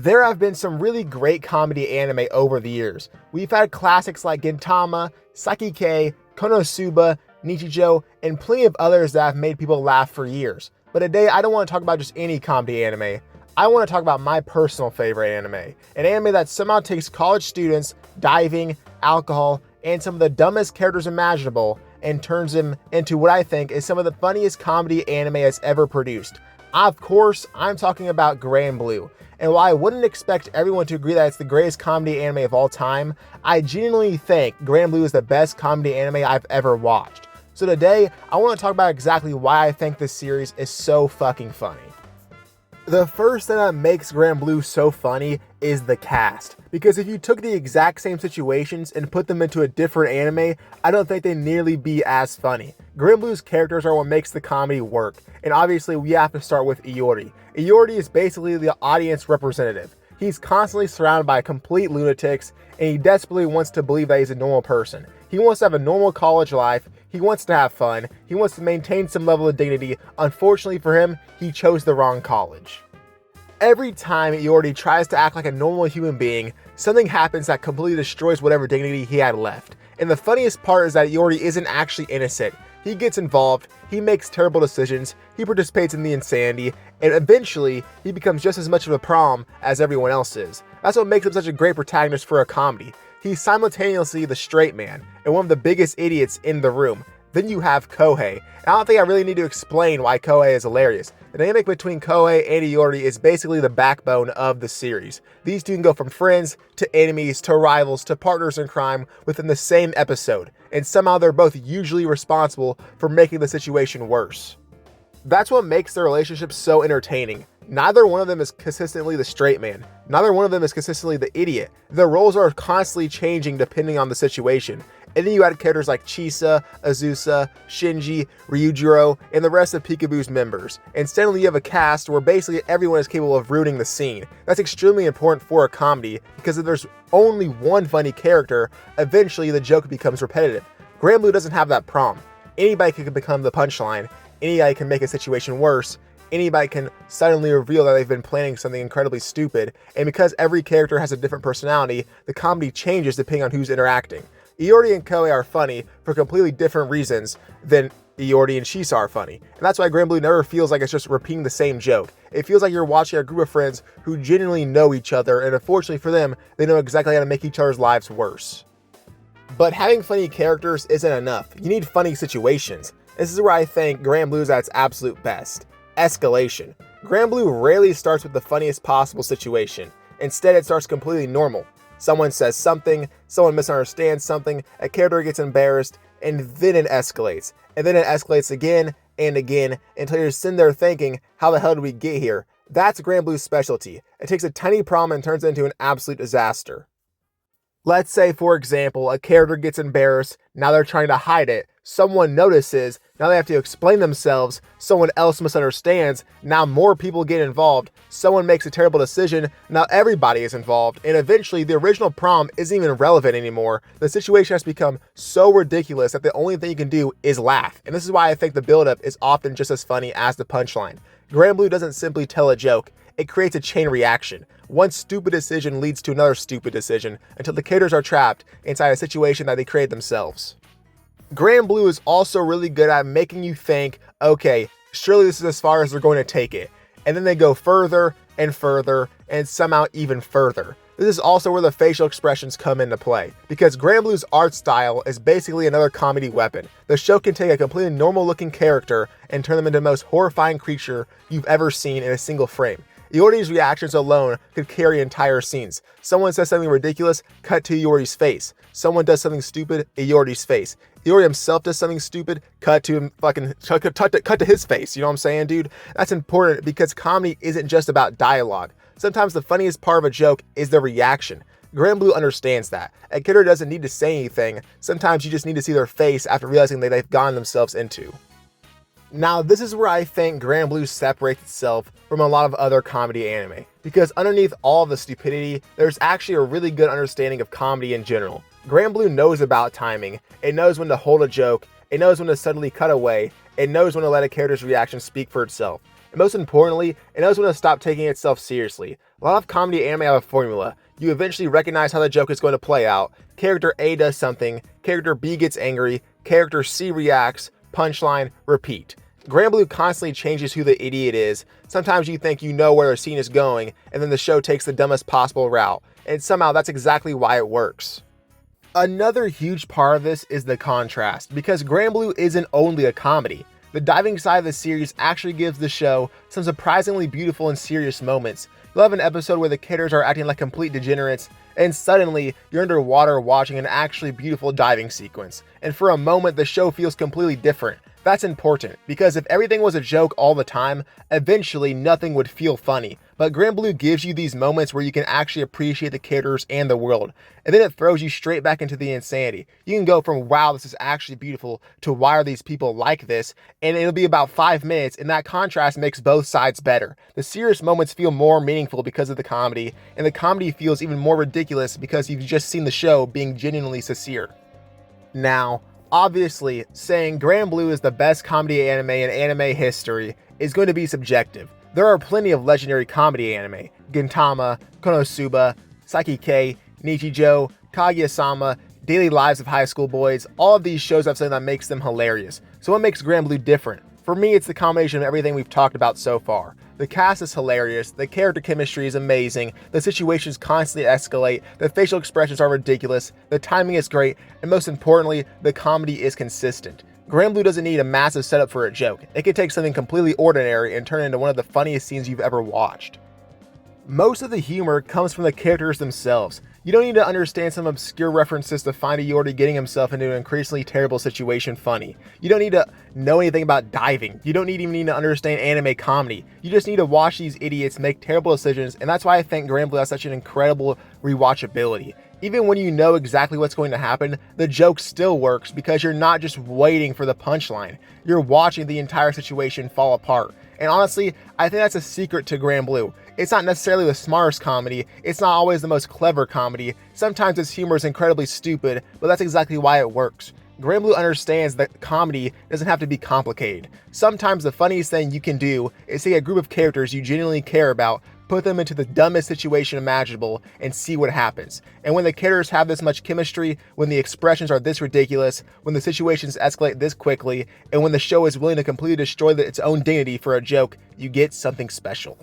There have been some really great comedy anime over the years. We've had classics like Gintama, Saikei, KonoSuba, Nichijou, and plenty of others that have made people laugh for years. But today, I don't want to talk about just any comedy anime. I want to talk about my personal favorite anime. An anime that somehow takes college students, diving, alcohol, and some of the dumbest characters imaginable and turns them into what I think is some of the funniest comedy anime has ever produced. Of course, I'm talking about Grand Blue. And while I wouldn't expect everyone to agree that it's the greatest comedy anime of all time, I genuinely think Grand Blue is the best comedy anime I've ever watched. So today, I want to talk about exactly why I think this series is so fucking funny. The first thing that makes Grand Blue so funny is the cast. Because if you took the exact same situations and put them into a different anime, I don't think they'd nearly be as funny. Grand Blue's characters are what makes the comedy work, and obviously we have to start with Iori. Iori is basically the audience representative. He's constantly surrounded by complete lunatics, and he desperately wants to believe that he's a normal person. He wants to have a normal college life, he wants to have fun, he wants to maintain some level of dignity. Unfortunately for him, he chose the wrong college. Every time Iori tries to act like a normal human being, something happens that completely destroys whatever dignity he had left. And the funniest part is that Iori isn't actually innocent. He gets involved, he makes terrible decisions, he participates in the insanity, and eventually, he becomes just as much of a problem as everyone else is. That's what makes him such a great protagonist for a comedy. He's simultaneously the straight man, and one of the biggest idiots in the room. Then you have Kohei. And I don't think I really need to explain why Kohei is hilarious. The dynamic between Kohei and Iori is basically the backbone of the series. These two can go from friends, to enemies, to rivals, to partners in crime within the same episode. And somehow they're both usually responsible for making the situation worse. That's what makes their relationship so entertaining. Neither one of them is consistently the straight man. Neither one of them is consistently the idiot. Their roles are constantly changing depending on the situation. And then you add characters like Chisa, Azusa, Shinji, Ryujiro, and the rest of Peekaboo's members. And suddenly you have a cast where basically everyone is capable of ruining the scene. That's extremely important for a comedy, because if there's only one funny character, eventually the joke becomes repetitive. Grand Blue doesn't have that problem. Anybody can become the punchline, anybody can make a situation worse, anybody can suddenly reveal that they've been planning something incredibly stupid, and because every character has a different personality, the comedy changes depending on who's interacting. Iori and Kohei are funny for completely different reasons than Iori and Chisa are funny. And that's why Grand Blue never feels like it's just repeating the same joke. It feels like you're watching a group of friends who genuinely know each other, and unfortunately for them, they know exactly how to make each other's lives worse. But having funny characters isn't enough. You need funny situations. This is where I think Grand Blue is at its absolute best. Escalation. Grand Blue rarely starts with the funniest possible situation. Instead, it starts completely normal. Someone says something, someone misunderstands something, a character gets embarrassed, and then it escalates. And then it escalates again and again until you're sitting there thinking, how the hell did we get here? That's Grand Blue's specialty. It takes a tiny problem and turns it into an absolute disaster. Let's say, for example, a character gets embarrassed, now they're trying to hide it. Someone notices, now they have to explain themselves, someone else misunderstands, now more people get involved, someone makes a terrible decision, now everybody is involved, and eventually the original problem isn't even relevant anymore. The situation has become so ridiculous that the only thing you can do is laugh, and this is why I think the buildup is often just as funny as the punchline. Grand Blue doesn't simply tell a joke, it creates a chain reaction. One stupid decision leads to another stupid decision until the characters are trapped inside a situation that they create themselves. Grand Blue is also really good at making you think, okay, surely this is as far as they're going to take it. And then they go further and further and somehow even further. This is also where the facial expressions come into play, because Grand Blue's art style is basically another comedy weapon. The show can take a completely normal looking character and turn them into the most horrifying creature you've ever seen in a single frame. Iori's reactions alone could carry entire scenes. Someone says something ridiculous, cut to Iori's face. Someone does something stupid, Iori's face. Iori himself does something stupid, cut to him cut to his face. You know what I'm saying, dude? That's important because comedy isn't just about dialogue. Sometimes the funniest part of a joke is the reaction. Grand Blue understands that. A character doesn't need to say anything. Sometimes you just need to see their face after realizing that they've gotten themselves into. Now, this is where I think Grand Blue separates itself from a lot of other comedy anime, because underneath all of the stupidity, there's actually a really good understanding of comedy in general. Grand Blue knows about timing, it knows when to hold a joke, it knows when to suddenly cut away, it knows when to let a character's reaction speak for itself. And most importantly, it knows when to stop taking itself seriously. A lot of comedy anime have a formula. You eventually recognize how the joke is going to play out. Character A does something, character B gets angry, character C reacts, punchline, repeat. Granblue constantly changes who the idiot is. Sometimes you think you know where a scene is going, and then the show takes the dumbest possible route. And somehow that's exactly why it works. Another huge part of this is the contrast, because Granblue isn't only a comedy. The diving side of the series actually gives the show some surprisingly beautiful and serious moments. You'll have an episode where the characters are acting like complete degenerates, and suddenly you're underwater watching an actually beautiful diving sequence. And for a moment, the show feels completely different. That's important, because if everything was a joke all the time, eventually nothing would feel funny. But Granblue gives you these moments where you can actually appreciate the characters and the world, and then it throws you straight back into the insanity. You can go from, wow, this is actually beautiful, to why are these people like this, and it'll be about 5 minutes, and that contrast makes both sides better. The serious moments feel more meaningful because of the comedy, and the comedy feels even more ridiculous because you've just seen the show being genuinely sincere. Now, obviously, saying Granblue is the best comedy anime in anime history is going to be subjective. There are plenty of legendary comedy anime: Gintama, KonoSuba, Saiki-K, Nichijou, Kaguya-sama, Daily Lives of High School Boys. All of these shows have something that makes them hilarious. So what makes Granblue different? For me, it's the combination of everything we've talked about so far. The cast is hilarious, the character chemistry is amazing, the situations constantly escalate, the facial expressions are ridiculous, the timing is great, and most importantly, the comedy is consistent. Granblue doesn't need a massive setup for a joke. It can take something completely ordinary and turn it into one of the funniest scenes you've ever watched. Most of the humor comes from the characters themselves. You don't need to understand some obscure references to find Iori getting himself into an increasingly terrible situation funny. You don't need to know anything about diving. You don't even need to understand anime comedy. You just need to watch these idiots make terrible decisions, and that's why I think Granblue has such an incredible rewatchability. Even when you know exactly what's going to happen, the joke still works because you're not just waiting for the punchline. You're watching the entire situation fall apart. And honestly, I think that's a secret to Granblue. It's not necessarily the smartest comedy, it's not always the most clever comedy, sometimes its humor is incredibly stupid, but that's exactly why it works. Granblue understands that comedy doesn't have to be complicated. Sometimes the funniest thing you can do is take a group of characters you genuinely care about, put them into the dumbest situation imaginable, and see what happens. And when the characters have this much chemistry, when the expressions are this ridiculous, when the situations escalate this quickly, and when the show is willing to completely destroy its own dignity for a joke, you get something special.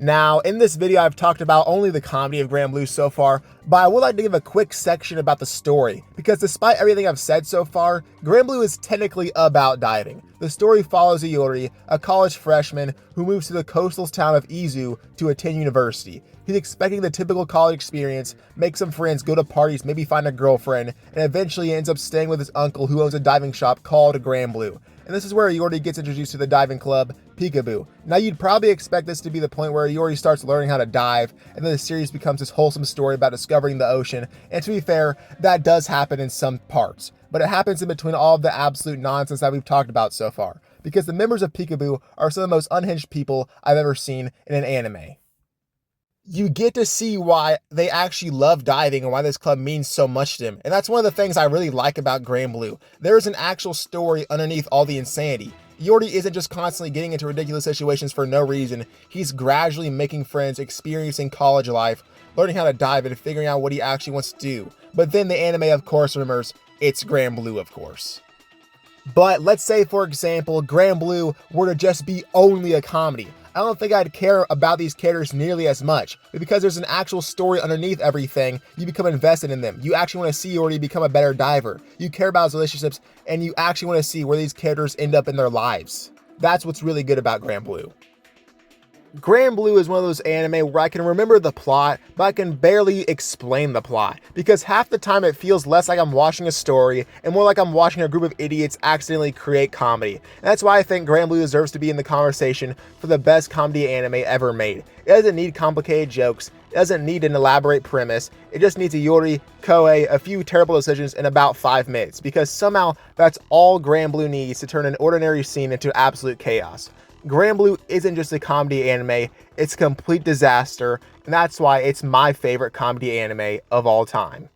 Now, in this video, I've talked about only the comedy of Granblue so far, but I would like to give a quick section about the story, because despite everything I've said so far, Granblue is technically about diving. The story follows Iori, a college freshman who moves to the coastal town of Izu to attend university. He's expecting the typical college experience, make some friends, go to parties, maybe find a girlfriend, and eventually ends up staying with his uncle who owns a diving shop called Granblue. And this is where Iori gets introduced to the diving club, Peekaboo. Now you'd probably expect this to be the point where Iori starts learning how to dive, and then the series becomes this wholesome story about discovering the ocean, and to be fair, that does happen in some parts. But it happens in between all of the absolute nonsense that we've talked about so far, because the members of Peekaboo are some of the most unhinged people I've ever seen in an anime. You get to see why they actually love diving and why this club means so much to them. And that's one of the things I really like about Granblue. There is an actual story underneath all the insanity. Iori isn't just constantly getting into ridiculous situations for no reason. He's gradually making friends, experiencing college life, learning how to dive, and figuring out what he actually wants to do. But then the anime, of course, remembers it's Granblue, of course. But let's say, for example, Granblue were to just be only a comedy. I don't think I'd care about these characters nearly as much, but because there's an actual story underneath everything, you become invested in them. You actually want to see Iori become a better diver. You care about his relationships, and you actually want to see where these characters end up in their lives. That's what's really good about Granblue. Granblue is one of those anime where I can remember the plot, but I can barely explain the plot, because half the time it feels less like I'm watching a story and more like I'm watching a group of idiots accidentally create comedy. And that's why I think Granblue deserves to be in the conversation for the best comedy anime ever made. It doesn't need complicated jokes, it doesn't need an elaborate premise, it just needs Iori, Koei, a few terrible decisions, in about 5 minutes, because somehow that's all Granblue needs to turn an ordinary scene into absolute chaos. Granblue isn't just a comedy anime, it's a complete disaster, and that's why it's my favorite comedy anime of all time.